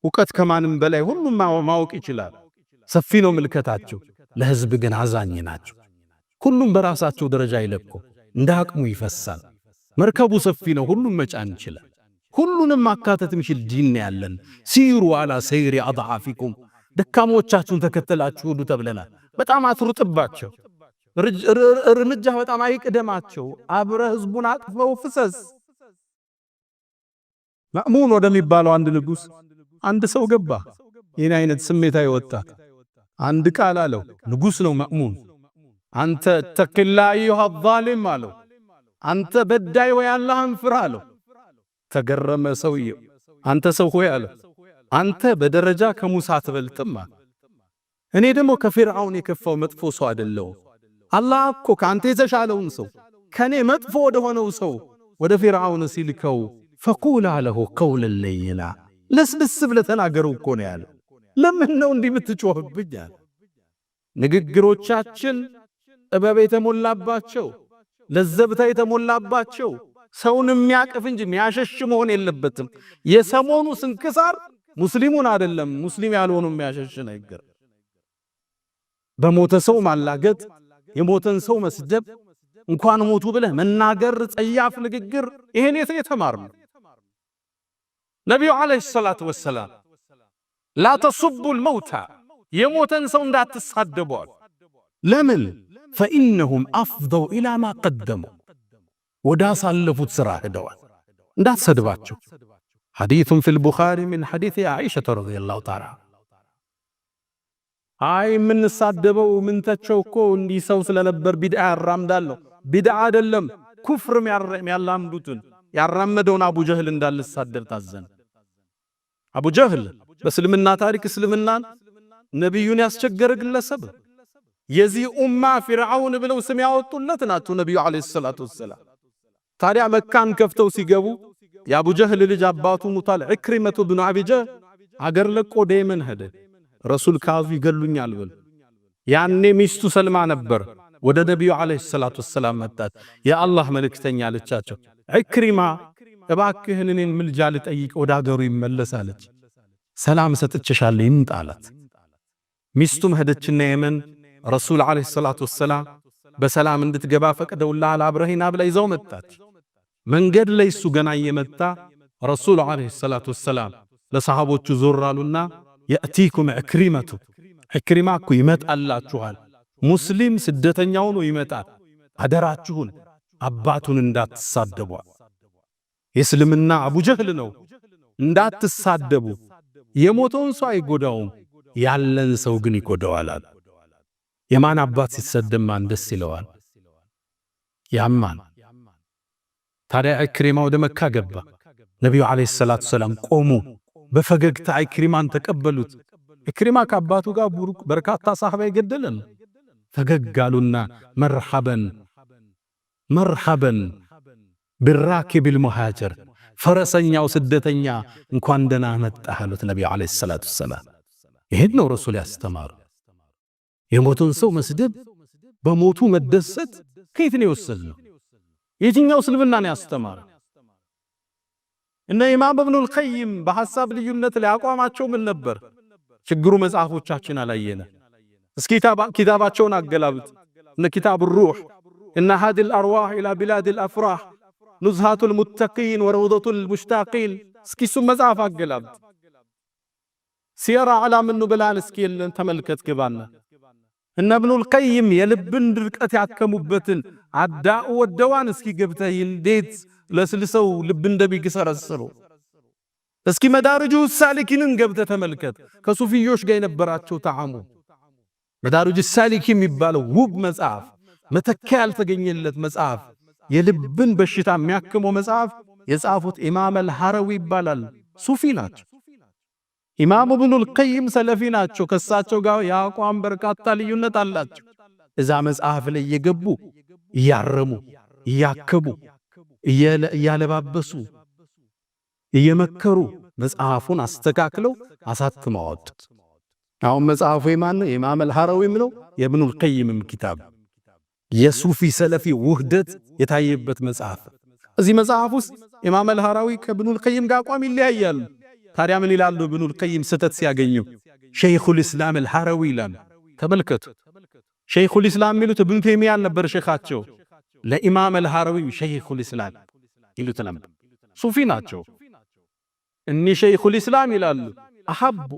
ዕውቀት ከማንም በላይ ሁሉም ማወቅ ይችላል። ሰፊ ነው ምልከታቸው፣ ለህዝብ ግን አዛኝ ናቸው። ሁሉም በራሳቸው ደረጃ ይለቁ፣ እንደ አቅሙ ይፈሳል። መርከቡ ሰፊ ነው፣ ሁሉም መጫን ይችላል። ሁሉንም ማካተት የሚችል ዲን ያለን ሲሩ አላ ሰይሪ አድዓፊኩም ደካሞቻችሁን ተከተላችሁ ሁሉ ተብለናል። በጣም አትሩጥባቸው፣ እርምጃ በጣም አይቅደማቸው። አብረ ህዝቡን አቅፈው ፍሰስ። ማእሙን ወደሚባለው አንድ ንጉስ አንድ ሰው ገባ። ይህን አይነት ስሜታዊ ወጣት አንድ ቃል አለው። ንጉስ ነው ማእሙን። አንተ ተቅላ አዩሃ ዛሊም አለው። አንተ በዳይ ወይ አላህን ፍራ አለው። ተገረመ ሰውየው። አንተ ሰው ሆይ አለው፣ አንተ በደረጃ ከሙሳ አትበልጥም አለ። እኔ ደግሞ ከፊርዓውን የከፋው መጥፎ ሰው አይደለሁም። አላህ እኮ ከአንተ የተሻለውን ሰው ከኔ መጥፎ ወደ ሆነው ሰው ወደ ፊርዓውን ሲልከው ፈቁላ ለሁ ቀውለን ለይና ለስልስ ብለህ ተናገረው እኮ ነው ያለው። ለምን ነው እንዲህ የምትጮህብኝ አለ። ንግግሮቻችን ጥበብ የተሞላባቸው ለዘብታ የተሞላባቸው ሰውን የሚያቅፍ እንጂ የሚያሸሽ መሆን የለበትም። የሰሞኑ ስንክሳር ሙስሊሙን አይደለም ሙስሊም ያልሆኑ የሚያሸሽ ነገር፣ በሞተ ሰው ማላገጥ፣ የሞተን ሰው መስደብ፣ እንኳን ሞቱ ብለህ መናገር፣ ጸያፍ ንግግር። ይሄን የተማርነው ነብዩ አለይሂ ሰላቱ ወሰላም ላ ተሱቡል መውታ የሞተን ሰው እንዳትሳደቡ። ለምን? ፈኢነሁም አፍደው ኢላ ማ ቀደሙ ወዳ ሳለፉት ስራ ሄደዋል። እንዳትሰድባቸው። ሐዲሱን ፊል ቡኻሪ ሚን ሐዲስ ዓኢሻ ረዲየላሁ ተዓላ አይ የምንሳደበው ምንተቸው እኮ እንዲህ ሰው ስለነበር ቢድዓ ያራምዳለሁ። ቢድዓ አይደለም ኩፍር የሚያላምዱትን ያራመደውን አቡ ጀህል እንዳልሳደብ ታዘን። አቡ ጀህል በእስልምና ታሪክ እስልምናን ነቢዩን ያስቸገረ ግለሰብ፣ የዚህ ኡማ ፊርዓውን ብለው ስም ያወጡለት ናቸው ነቢዩ አለይሂ ሰላቱ ወሰላም። ታዲያ መካን ከፍተው ሲገቡ የአቡ ጀህል ልጅ አባቱ ሙታል ኢክሪመቱ ብኑ አቢ ጀህል አገር ለቆ ደየመን ሄደ። ረሱል ካዙ ይገሉኛል ብሎ ያኔ ሚስቱ ሰልማ ነበር። ወደ ነቢዩ አለይሂ ሰላቱ ወሰላም መጣች። የአላህ መልእክተኛ አለቻቸው፣ ኢክሪማ እባክህን እኔን ምልጃ ልጠይቅ ወደ አገሩ ይመለሳለች። ሰላም ሰጥቼሻለሁ ይምጣ አላት። ሚስቱም ሄደችና የመን ረሱል አለይሂ ሰላቱ ወሰላም በሰላም እንድትገባ ፈቅደውላል አብረሂና ብላ ይዘው መጣች። መንገድ ላይ እሱ ገና እየመጣ ረሱል አለይሂ ሰላቱ ወሰላም ለሰሃቦቹ ዞር አሉና የእቲኩም ኢክሪመቱ ኢክሪማ እኮ ይመጣላችኋል፣ ሙስሊም ስደተኛው ነው ይመጣል፣ አደራችሁን አባቱን እንዳትሳደቡ። የእስልምና አቡ ጀህል ነው። እንዳትሳደቡ። የሞተውን ሰው አይጎዳውም፣ ያለን ሰው ግን ይጎዳዋል። የማን አባት ሲሰደብ ማን ደስ ይለዋል? ያማን። ታዲያ ኢክሪማ ወደ መካ ገባ። ነቢዩ ዓለይሂ ሰላቱ ሰላም ቆሙ፣ በፈገግታ ኢክሪማን ተቀበሉት። ኢክሪማ ከአባቱ ጋር ቡሩክ በርካታ ሰሃባ ይገደለን። ፈገግ አሉና መርሐበን መርሐበን ቢራኪብል ሙሃጅር፣ ፈረሰኛው ስደተኛ እንኳን ደህና መጣህ አሉት ነቢዩ ዓለይሂ ሰላቱ ሰላም። ይሄን ነው ረሱል ያስተማሩ። የሞቱን ሰው መስደብ፣ በሞቱ መደሰት ከየት ነው የወሰድነው? የትኛው እስልምና ነው ያስተማረ? እነ ኢማም ኢብኑል ቀይም በሐሳብ ልዩነት ላይ አቋማቸው ምን ነበር? ችግሩ መጽሐፎቻችን አላየነ። እስኪ ኪታባቸውን አገላብጥ። እነ ኪታብ ሩህ፣ እነ ሃዲል አርዋህ ኢላ ቢላዲል አፍራህ፣ ኑዝሃቱል ሙተቂን ወረውደቱል ሙሽታቂን። እስኪ እሱም መጽሐፍ አገላብጥ። ሲራ ዓላምን ኑብላን እስኪ ተመልከት ግባና እነ ኢብኑል ቀይም የልብን ድርቀት ያከሙበትን አዳኡ ወደዋን እስኪ ገብተህ እንዴት ለስልሰው ልብ እንደሚገሰረስሩ እስኪ መዳርጁ ሳሊኪንን ገብተህ ተመልከት። ከሱፊዮች ጋር የነበራቸው ተዓሙ መዳርጁ ሳሊኪ የሚባለው ውብ መጽሐፍ፣ መተኪያ ያልተገኘለት መጽሐፍ፣ የልብን በሽታ የሚያክመው መጽሐፍ የጻፉት ኢማም አልሐረዊ ይባላል። ሱፊ ናቸው። ኢማም ኢብኑል ቀይም ሰለፊ ናቸው። ከሳቸው ጋር የአቋም በርካታ ልዩነት አላቸው። እዛ መጽሐፍ ላይ እየገቡ እያረሙ እያከቡ እያለባበሱ እየመከሩ መጽሐፉን አስተካክለው አሳትመው አወጡት። አሁን መጽሐፉ የማን ነው? የኢማም አልሐረዊም ነው፣ የኢብኑል ቀይምም ኪታብ። የሱፊ ሰለፊ ውህደት የታየበት መጽሐፍ። እዚህ መጽሐፍ ውስጥ ኢማም አልሐረዊ ከኢብኑል ቀይም ጋር አቋም ይለያያሉ። ታዲያ ምን ይላሉ? ኢብኑል ቀይም ስተት ሲያገኙ ሸይኹል ኢስላም አልሐረዊ ይላሉ። ተመልከቱ። ሸይኹል ኢስላም የሚሉት ኢብኑ ተይሚያ ነበር ሸኻቸው። ለኢማም አልሐረዊ ሸይኹል ኢስላም ይሉት ነበር። ሱፊ ናቸው። እኒ ሸይኹል ኢስላም ይላሉ አሐቡ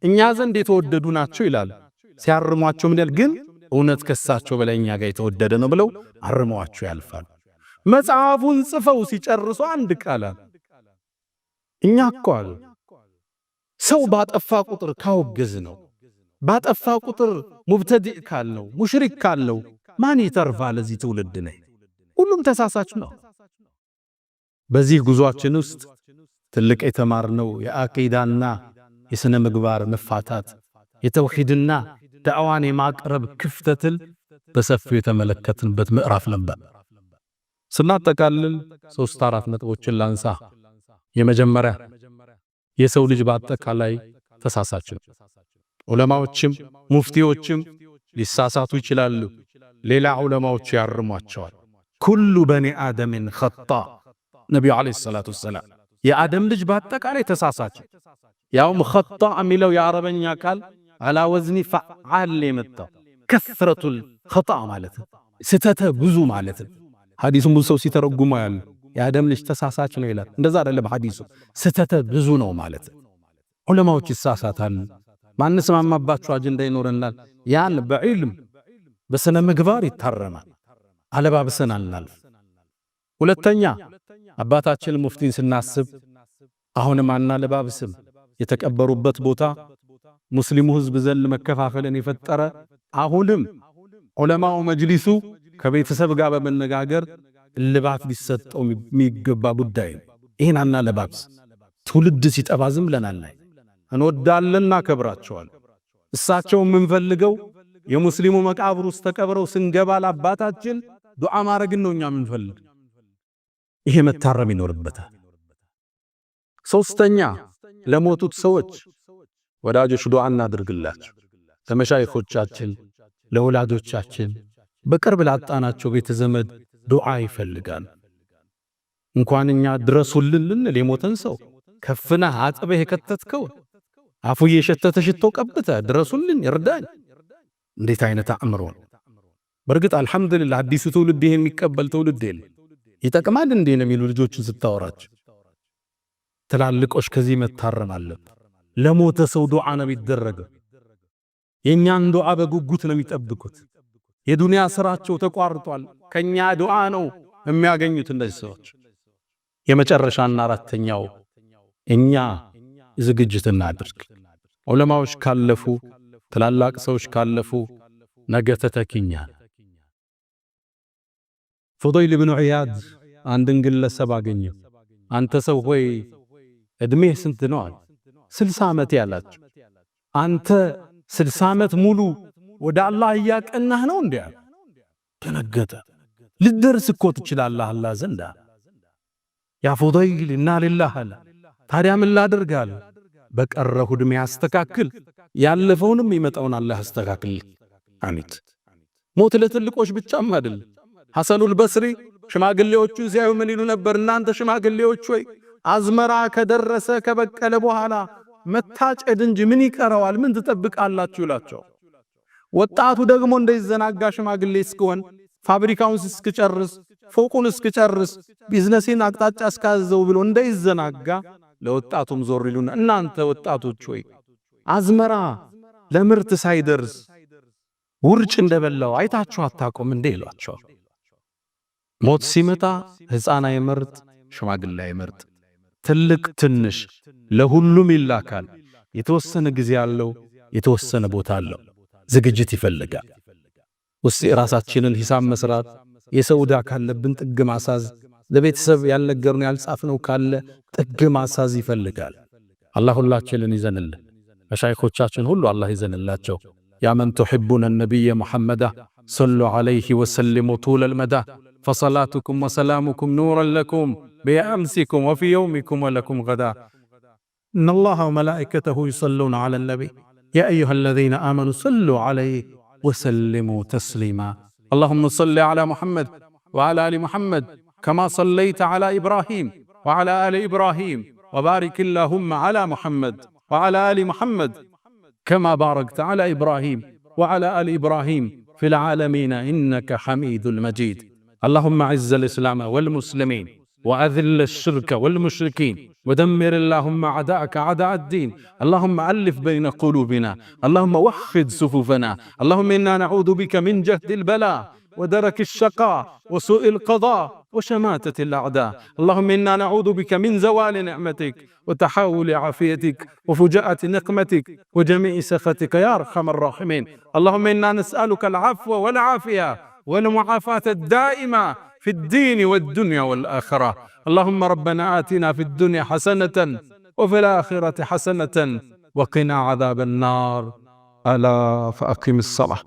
እኛ ዘንድ የተወደዱ ናቸው ይላሉ። ሲያርሟቸው ምን ያል ግን እውነት ከሳቸው በላይ እኛ ጋር የተወደደ ነው ብለው አርመዋቸው ያልፋሉ። መጽሐፉን ጽፈው ሲጨርሱ አንድ ቃል እኛ እኮ አሉ ሰው ባጠፋ ቁጥር ካወገዝ ነው፣ ባጠፋ ቁጥር ሙብተዲዕ ካልነው፣ ሙሽሪክ ካልነው ማን ይተርፋል? ለዚህ ትውልድ ነው ሁሉም ተሳሳች ነው። በዚህ ጉዟችን ውስጥ ትልቅ የተማርነው የአቂዳና የሥነ ምግባር መፋታት፣ የተውሂድና ዳዕዋን የማቅረብ ክፍተትን በሰፊው የተመለከትንበት ምዕራፍ ነበር። ስናጠቃልል 3-4 ነጥቦችን ላንሳ። የመጀመሪያ የሰው ልጅ በአጠቃላይ ተሳሳች ነው። ዑለማዎችም ሙፍቲዎችም ሊሳሳቱ ይችላሉ። ሌላ ዑለማዎች ያርሟቸዋል። ኩሉ በኒ አደምን ኸጣ ነቢዩ ዓለይሂ ሰላቱ ወሰላም የአደም ልጅ በአጠቃላይ ተሳሳች። ያውም ኸጣ የሚለው የአረበኛ ቃል አላ ወዝኒ ፈዓል የመጣው ከስረቱል ኸጣ ማለት ስተተ ብዙ ማለት። ሐዲሱን ብዙ ሰው ሲተረጉሙ ያሉ የአደም ልጅ ተሳሳች ነው ይላል። እንደዛ አይደለም ሐዲሱ፣ ስተተ ብዙ ነው ማለት። ዑለማዎች ይሳሳታሉ። ማንስማማባቸው አጀንዳ ይኖረናል። ያን በዕልም በስነ ምግባር ይታረማል። አለባብሰን አናልፍ። ሁለተኛ አባታችን ሙፍቲን ስናስብ አሁንም አናለባብስም። የተቀበሩበት ቦታ ሙስሊሙ ህዝብ ዘንድ መከፋፈልን የፈጠረ አሁንም ዑለማው መጅሊሱ ከቤተሰብ ጋር በመነጋገር ልባት ሊሰጠው የሚገባ ጉዳይ ነው። ይሄን አናለባብስ። ትውልድ ሲጠባ ዝም ብለናል። እንወዳለን፣ እናከብራቸዋለን። እሳቸው የምንፈልገው የሙስሊሙ መቃብር ውስጥ ተቀብረው ስንገባ ለአባታችን ዱዓ ማድረግን ነው እኛ የምንፈልግ። ይሄ መታረም ይኖርበታል። ሶስተኛ ለሞቱት ሰዎች ወዳጆች ዱዓ እናድርግላቸው። ለመሻይኾቻችን፣ ለወላጆቻችን፣ በቅርብ ላጣናቸው ቤተ ዘመድ ዱዓ ይፈልጋል። እንኳን እኛ ድረሱልን ልንል የሞተን ሰው ከፍነህ አጥበህ የከተትከው አፉ የሸተተ ሽቶ ቀብተህ ድረሱልን ይርዳኝ፣ እንዴት አይነት አእምሮ ነው! በርግጥ አልሐምዱሊላህ አዲሱ ትውልድ ይሄን የሚቀበል ትውልድ የለም። ይጠቅማል እንዴ ነው የሚሉ ልጆችን ስታወራቸው። ትላልቆች ከዚህ መታረም አለበት። ለሞተ ሰው ዱዓ ነው የሚደረገው። የኛን ዱዓ በጉጉት ነው የሚጠብቁት። የዱንያ ስራቸው ተቋርጧል። ከኛ ዱዓ ነው የሚያገኙት እነዚህ ሰዎች። የመጨረሻና አራተኛው እኛ ዝግጅት እናድርግ። ዑለማዎች ካለፉ፣ ትላላቅ ሰዎች ካለፉ ነገ ተተኪኛ። ፉደይል ብኑ ዒያድ አንድን ግለሰብ አገኘው። አንተ ሰው ሆይ እድሜህ ስንት ነው አለ። 60 ዓመት ያላቸው። አንተ 60 ዓመት ሙሉ ወደ አላህ እያቀናህ ነው እንዴ? ተነገተ። ልደርስ እኮ ትችላለህ አላህ ዘንዳ። ያ ፉደይል እና ሊላህ አለ። ታዲያ ምን ላድርጋለሁ? በቀረሁ እድሜ አስተካክል፣ ያለፈውንም ይመጣውን አላህ አስተካክል። አሚት ሞት ለትልቆች ብቻም አይደል። ሐሰኑል በስሪ ሽማግሌዎቹ ሲያዩ ምን ይሉ ነበር? እናንተ ሽማግሌዎች ሆይ አዝመራ ከደረሰ ከበቀለ በኋላ መታጨድ እንጂ ምን ይቀረዋል? ምን ትጠብቃላችሁ ይላቸው። ወጣቱ ደግሞ እንዳይዘናጋ ሽማግሌ እስከሆን ፋብሪካውን እስክጨርስ ፎቁን እስክጨርስ ቢዝነሴን አቅጣጫ እስካዘው ብሎ እንዳይዘናጋ ለወጣቱም ዞር ይሉና እናንተ ወጣቶች ሆይ አዝመራ ለምርት ሳይደርስ ውርጭ እንደበላው አይታችሁ አታቆም እንዴ ይሏቸው። ሞት ሲመጣ ሕፃን አይመርጥ፣ ሽማግሌ አይመርጥ፣ ትልቅ ትንሽ ለሁሉም ይላካል። የተወሰነ ጊዜ አለው፣ የተወሰነ ቦታ አለው። ዝግጅት ይፈልጋል። ውስጥ ራሳችንን ሂሳብ መስራት፣ የሰው ዕዳ ካለብን ጥግ ማሳዝ፣ ለቤተሰብ ያልነገርነው ያልጻፍነው ካለ ጥግ ማሳዝ ይፈልጋል። አላህ ሁላችንን ይዘንልን። መሻይኾቻችን ሁሉ አላህ ይዘንላቸው። ያ መን ትሕቡነ ነቢየ ሙሐመዳ ሰሉ ዐለይሂ ወሰሊሙ ጡለል መዳ ፈሰላቱኩም ወሰላሙኩም ኑረን ለኩም ቢአምሲኩም ወፊ የውሚኩም ወለኩም ገዳ ኢነላሃ ወመላኢከተሁ ዩሰሉነ ዐለን ነቢይ ያ አዩሀለዚነ አመኑ ሰሉ ዐለይሂ ወሰሊሙ ተስሊማ اللهم صل على محمد وعلى آل محمد كما صليت على إبراهيم وعلى آل إبراهيم وبارك اللهم على محمد وعلى آل محمد كما باركت على إبراهيم وعلى آل إبراهيم في العالمين إنك حميد المجيد اللهم أعز الإسلام والمسلمين وأذل الشرك والمشركين ودمر اللهم أعداءك أعداء الدين اللهم ألف بين قلوبنا اللهم وحد صفوفنا اللهم إنا نعوذ بك من جهد البلاء ودرك الشقاء وسوء القضاء وشماتة الأعداء اللهم إنا نعوذ بك من زوال نعمتك وتحول عافيتك وفجاءة نقمتك وجميع سخطك يا أرحم الراحمين اللهم إنا نسألك العفو والعافية والمعافاة الدائمة في الدين والدنيا والآخرة اللهم ربنا آتنا في الدنيا حسنة وفي الآخرة حسنة وقنا عذاب النار ألا فأقم الصلاة